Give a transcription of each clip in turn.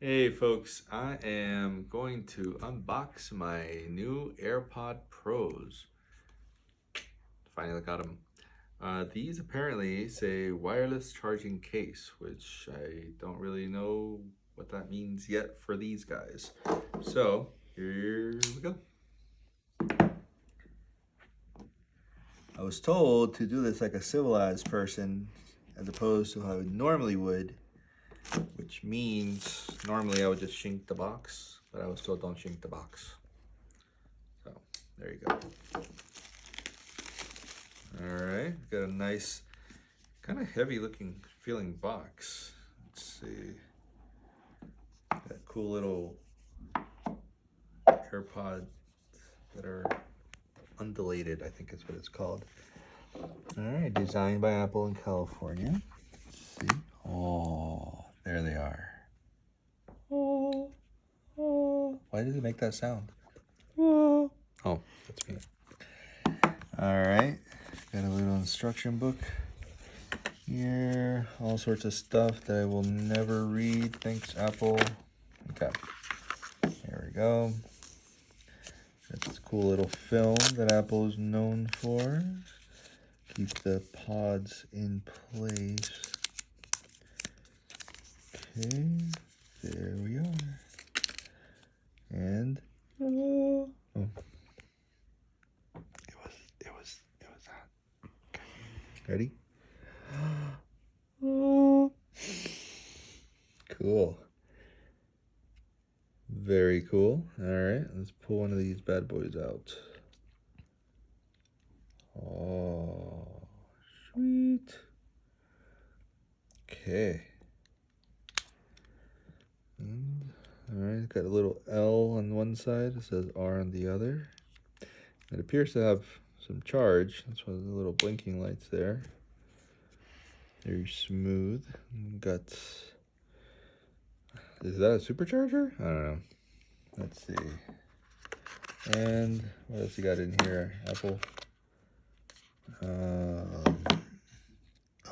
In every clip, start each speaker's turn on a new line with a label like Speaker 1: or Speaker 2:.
Speaker 1: Hey folks, I am going to unbox my new AirPod Pros. Finally got them. These apparently say wireless charging case, which I don't really know what that means yet for these guys. So here we go. I was told to do this like a civilized person as opposed to how I normally would, which means normally I would just shink the box, but I was told don't shink the box. So there you go. All right, got a nice, kind of heavy looking feeling box. Let's see, got cool little AirPods that are undulated, I think is what it's called. All right, designed by Apple in California. Let's see, oh, there they are. Oh, oh. Why does it make that sound? Oh, that's me. All right, got a little instruction book here, all sorts of stuff that I will never read. Thanks, Apple. Okay, here we go. Got this cool little film that Apple is known for. Keep the pods in place. Okay, there we are. And oh, it was that. Okay. Ready? Cool. Very cool. All right, let's pull one of these bad boys out. Oh, sweet. Okay. And, all right, got a little L on one side. It says R on the other. It appears to have some charge. That's why the little blinking lights there. Very smooth. Got, is that a supercharger? I don't know. Let's see. And what else you got in here? Apple.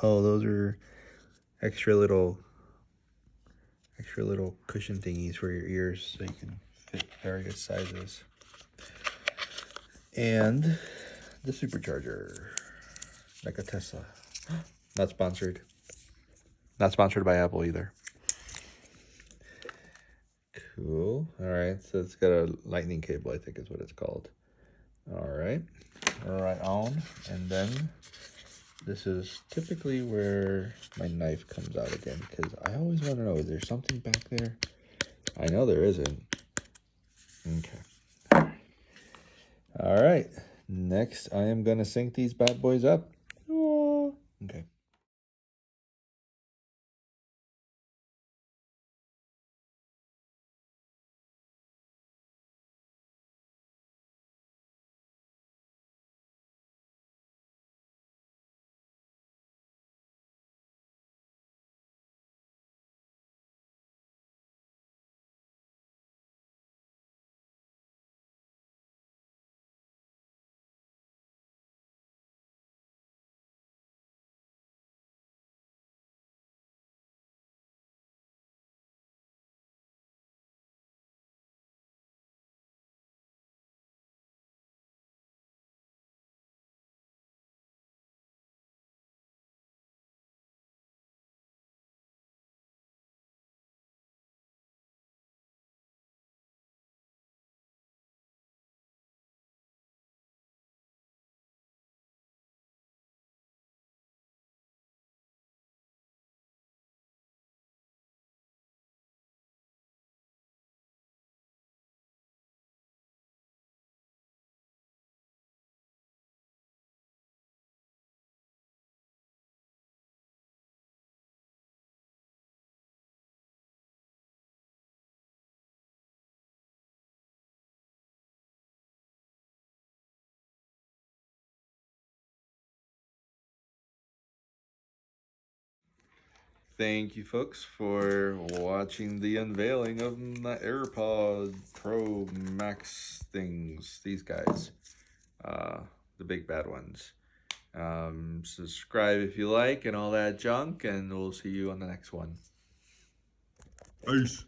Speaker 1: Oh, those are extra little cushion thingies for your ears so you can fit various sizes. And the supercharger, like a Tesla. Not sponsored. Not sponsored by Apple either. Cool. All right, so it's got a lightning cable, I think is what it's called. All right, right on. And then this is typically where my knife comes out again, because I always want to know, is there something back there? I know there isn't. Okay. All right. Next, I am going to sync these bad boys up. Okay. Thank you, folks, for watching the unveiling of the AirPod Pro Max things. These guys, the big bad ones. Subscribe if you like and all that junk, and we'll see you on the next one. Peace.